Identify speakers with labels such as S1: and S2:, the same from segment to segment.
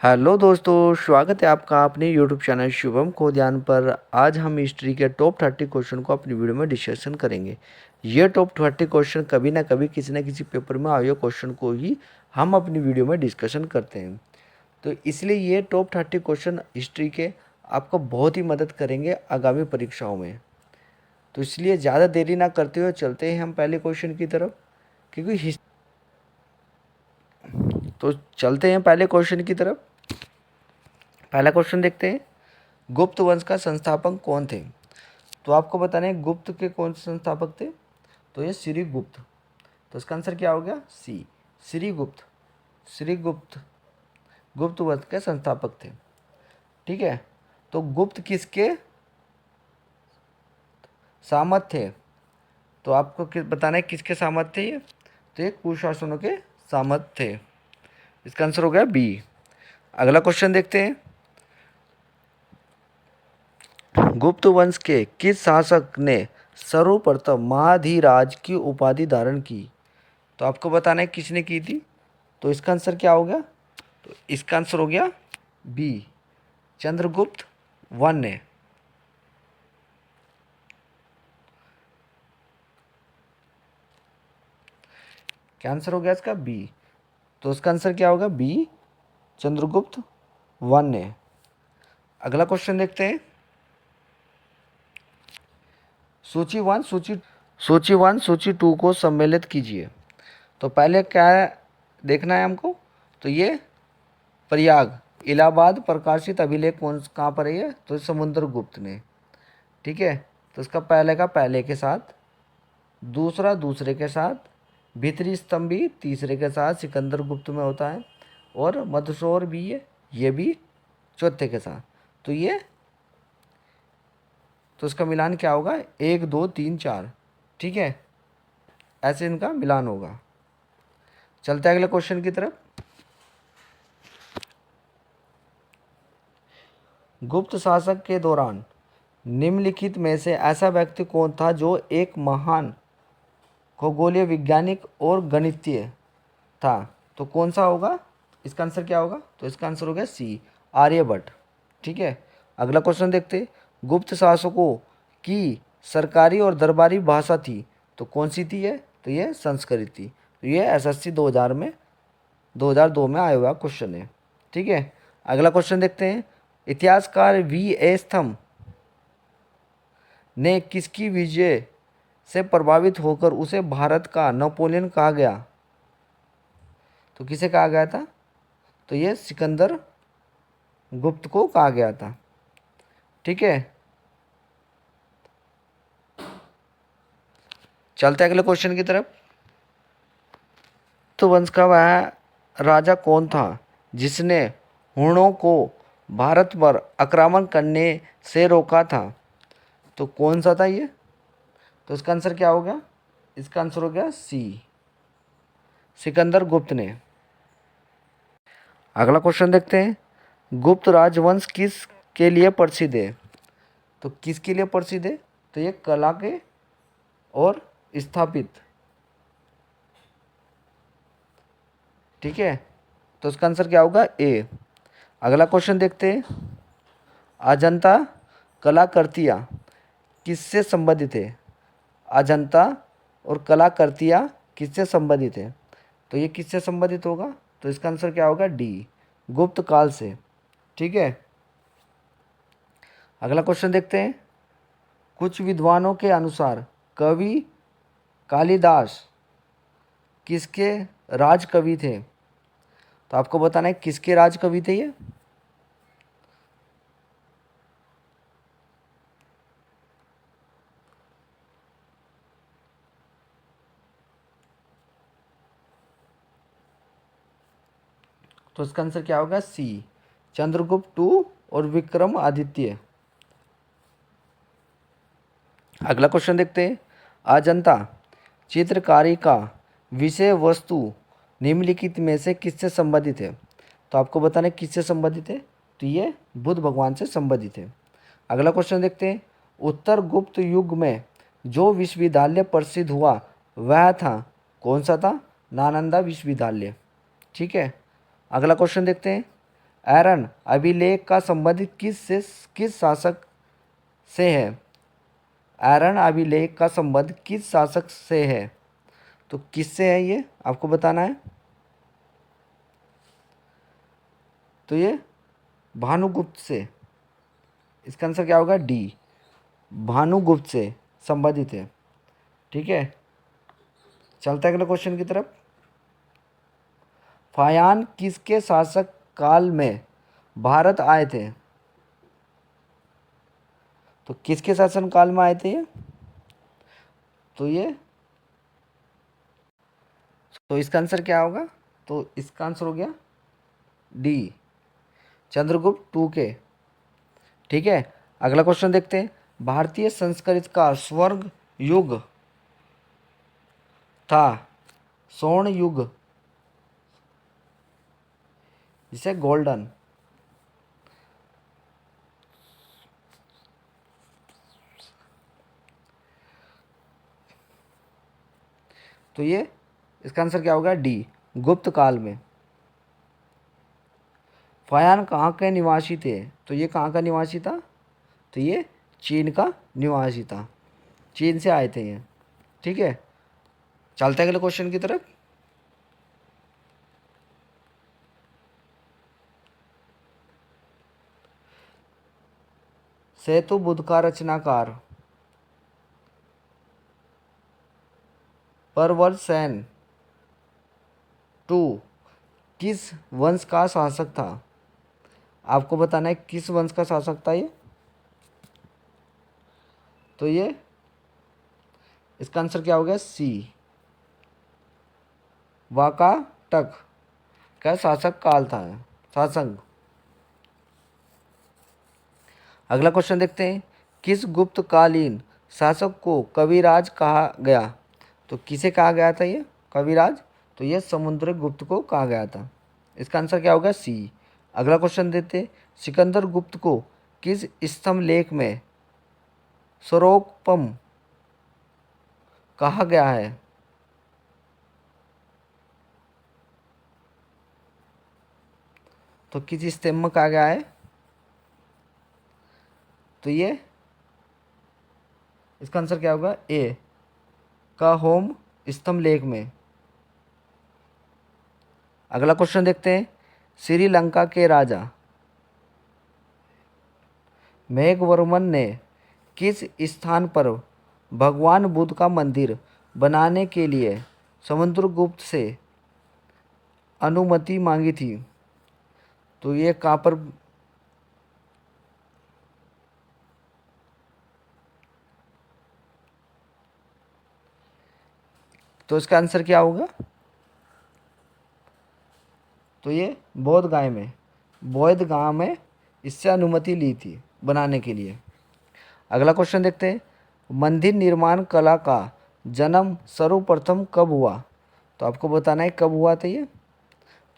S1: Hello दोस्तों, स्वागत है आपका अपने यूट्यूब चैनल शुभम खोदियान पर। आज हम हिस्ट्री के टॉप 30 क्वेश्चन को अपनी वीडियो में डिस्कशन करेंगे। ये टॉप 30 क्वेश्चन कभी ना कभी किसी न किसी पेपर में आए क्वेश्चन को ही हम अपनी वीडियो में डिस्कशन करते हैं। तो इसलिए ये टॉप 30 क्वेश्चन हिस्ट्री के आपको बहुत ही मदद करेंगे आगामी परीक्षाओं में। तो इसलिए ज़्यादा देरी ना करते हुए चलते हैं हम पहले क्वेश्चन की तरफ, क्योंकि तो चलते हैं पहले क्वेश्चन की तरफ। पहला क्वेश्चन देखते हैं, गुप्त वंश का संस्थापक कौन थे? तो आपको बताना है गुप्त के कौन से संस्थापक थे। तो ये श्रीगुप्त। तो इसका आंसर क्या हो गया? सी, श्रीगुप्त। श्रीगुप्त गुप्त वंश के संस्थापक थे। ठीक है। तो गुप्त किसके सामंत थे? तो आपको बताना है किसके सामंत थे ये? तो ये कुशासनों के सामंत थे। इसका आंसर हो गया बी। अगला क्वेश्चन देखते हैं, गुप्त वंश के किस शासक ने सर्वप्रथम महाधीराज की उपाधि धारण की? तो आपको बताना है किसने की थी। तो इसका आंसर क्या हो गया? तो इसका आंसर हो गया बी, चंद्रगुप्त वन ने। क्या आंसर हो गया इसका? बी। तो इसका आंसर क्या होगा? बी, चंद्रगुप्त वन ने। अगला क्वेश्चन देखते हैं, सूची वन सूची टू को सम्मिलित कीजिए। तो पहले क्या देखना है हमको? तो ये प्रयाग इलाहाबाद प्रकाशित अभिलेख कहाँ पर है ये? तो समुद्रगुप्त ने। ठीक है। तो इसका पहले का पहले के साथ, दूसरा दूसरे के साथ, भीतरी स्तंभी तीसरे के साथ सिकंदर गुप्त में होता है, और मधुसौर भी है, ये भी चौथे के साथ। तो ये तो इसका मिलान क्या होगा? 1 2 3 4। ठीक है, ऐसे इनका मिलान होगा। चलते हैं अगले क्वेश्चन की तरफ। गुप्त शासक के दौरान निम्नलिखित में से ऐसा व्यक्ति कौन था जो एक महान खगोलीय वैज्ञानिक और गणितीय था? तो कौन सा होगा? इसका आंसर क्या होगा? तो इसका आंसर हो गया सी, आर्यभट्ट। ठीक है। अगला क्वेश्चन देखते, गुप्त शासकों की सरकारी और दरबारी भाषा थी, तो कौन सी थी ये? तो ये संस्कृत थी। तो ये एसएससी 2002 में आया हुआ क्वेश्चन है। ठीक है। अगला क्वेश्चन देखते हैं, इतिहासकार वी एस थम ने किसकी विजय से प्रभावित होकर उसे भारत का नेपोलियन कहा गया? तो किसे कहा गया था? तो ये सिकंदर गुप्त को कहा गया था। ठीक है। चलते हैं अगले क्वेश्चन की तरफ। तो वंश का वह राजा कौन था जिसने हुणों को भारत पर आक्रमण करने से रोका था? तो कौन सा था ये? तो इसका आंसर क्या हो गया? इसका आंसर हो गया सी, सिकंदर गुप्त ने। अगला क्वेश्चन देखते हैं, गुप्त राजवंश किस के लिए प्रसिद्ध है? तो किसके लिए प्रसिद्ध है? तो ये कला के और स्थापित। ठीक है। तो इसका आंसर क्या होगा? ए। अगला क्वेश्चन देखते हैं, अजंता कलाकृतियाँ किससे संबंधित है? अजंता और कलाकृतियाँ किससे संबंधित है? तो ये किससे संबंधित होगा? तो इसका आंसर क्या होगा? डी, गुप्त काल से। ठीक है। अगला क्वेश्चन देखते हैं, कुछ विद्वानों के अनुसार कवि कालिदास किसके राज कवि थे? तो आपको बताना है किसके राज कवि थे ये? तो इसका आंसर क्या होगा? सी, चंद्रगुप्त टू और विक्रम आदित्य। अगला क्वेश्चन देखते हैं, अजंता चित्रकारी का विषय वस्तु निम्नलिखित में से किससे संबंधित है? तो आपको बताना है किससे संबंधित है। तो ये बुद्ध भगवान से संबंधित है। अगला क्वेश्चन देखते हैं, उत्तर गुप्त युग में जो विश्वविद्यालय प्रसिद्ध हुआ वह था कौन सा था? नालंदा विश्वविद्यालय। ठीक है। अगला क्वेश्चन देखते हैं, एरन अभिलेख का संबंध किस शासक से है? एरन अभिलेख का संबंध किस शासक से है? तो किससे है ये आपको बताना है। तो ये भानुगुप्त से। इसका आंसर क्या होगा? डी, भानुगुप्त से संबंधित है। ठीक है, चलते हैं अगले क्वेश्चन की तरफ। फायान किसके शासक काल में भारत आए थे? तो किसके शासन काल में आए थे ये? तो इसका आंसर क्या होगा? तो इसका आंसर हो गया डी, चंद्रगुप्त टू के। ठीक है, अगला क्वेश्चन देखते हैं। भारतीय संस्कृत का स्वर्ण युग था स्वर्ण युग, जिसे गोल्डन। तो ये इसका आंसर क्या होगा? डी, गुप्त काल में। फायान कहाँ के निवासी थे? तो ये कहाँ का निवासी था? तो ये चीन का निवासी था, चीन से आए थे ये। ठीक है, चलते हैं अगले क्वेश्चन की तरफ। सेतु बुद्ध का रचनाकार परवरसेन टू किस वंश का शासक था? आपको बताना है किस वंश का शासक था ये। तो ये इसका आंसर क्या हो गया? सी, वाकाटक का शासक काल था, शासक। अगला क्वेश्चन देखते हैं। किस गुप्तकालीन शासक को कविराज कहा गया? तो किसे कहा गया था ये कविराज? तो ये समुद्रगुप्त को कहा गया था। इसका आंसर क्या होगा? सी। अगला क्वेश्चन देते हैं। सिकंदर गुप्त को किस स्तंभ लेख में स्वरोपम कहा गया है? तो किस स्तंभ में कहा गया है? तो ये इसका आंसर क्या होगा? ए, का होम स्तंभ लेख में। अगला क्वेश्चन देखते हैं। श्रीलंका के राजा मेघवर्मन ने किस स्थान पर भगवान बुद्ध का मंदिर बनाने के लिए समुद्रगुप्त से अनुमति मांगी थी? तो ये कहाँ पर? तो इसका आंसर क्या होगा? तो ये बोध गांव में इससे अनुमति ली थी बनाने के लिए। अगला क्वेश्चन देखते हैं। मंदिर निर्माण कला का जन्म सर्वप्रथम कब हुआ? तो आपको बताना है कब हुआ था ये।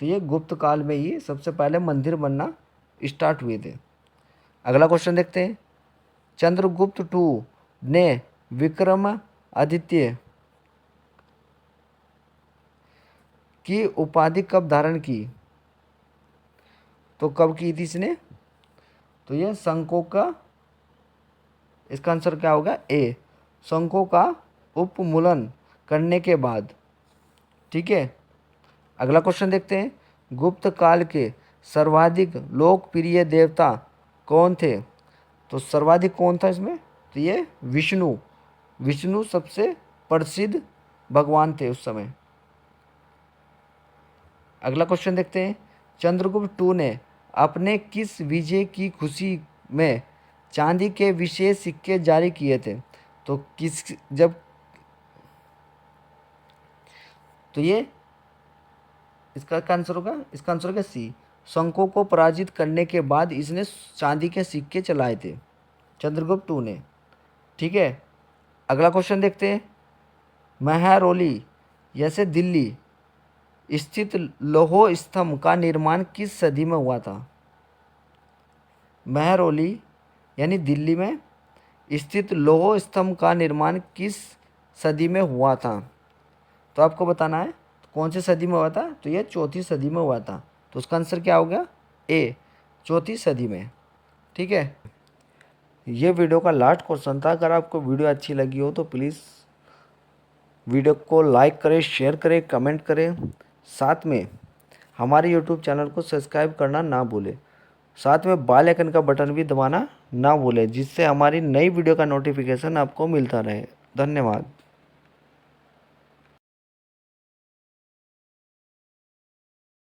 S1: तो ये गुप्त काल में ही सबसे पहले मंदिर बनना स्टार्ट हुए थे। अगला क्वेश्चन देखते हैं। चंद्रगुप्त टू ने विक्रमादित्य की उपाधि कब धारण की? तो कब की थी इसने? तो ये शंकों का, इसका आंसर क्या होगा? ए, शंकों का उपमूलन करने के बाद। ठीक है, अगला क्वेश्चन देखते हैं। गुप्त काल के सर्वाधिक लोकप्रिय देवता कौन थे? तो सर्वाधिक कौन था इसमें? तो ये विष्णु, विष्णु सबसे प्रसिद्ध भगवान थे उस समय। अगला क्वेश्चन देखते हैं। चंद्रगुप्त टू ने अपने किस विजय की खुशी में चांदी के विशेष सिक्के जारी किए थे? तो किस जब तो ये इसका क्या आंसर होगा? इसका आंसर होगा सी, शंकों को पराजित करने के बाद इसने चांदी के सिक्के चलाए थे चंद्रगुप्त टू ने। ठीक है, अगला क्वेश्चन देखते हैं। महरौली जैसे दिल्ली स्थित लौह स्तंभ का निर्माण किस सदी में हुआ था? महरौली यानी दिल्ली में स्थित लौह स्तंभ का निर्माण किस सदी में हुआ था? तो आपको बताना है कौन सी सदी में हुआ था। तो ये चौथी सदी में हुआ था। तो उसका आंसर क्या हो गया? ए चौथी सदी में। ठीक है, ये वीडियो का लास्ट क्वेश्चन था। अगर आपको वीडियो अच्छी लगी हो तो प्लीज़ वीडियो को लाइक करें, शेयर करें, कमेंट करें। साथ में हमारे यूट्यूब चैनल को सब्सक्राइब करना ना भूलें। साथ में बेल आइकन का बटन भी दबाना ना भूलें, जिससे हमारी नई वीडियो का नोटिफिकेशन आपको मिलता रहे। धन्यवाद।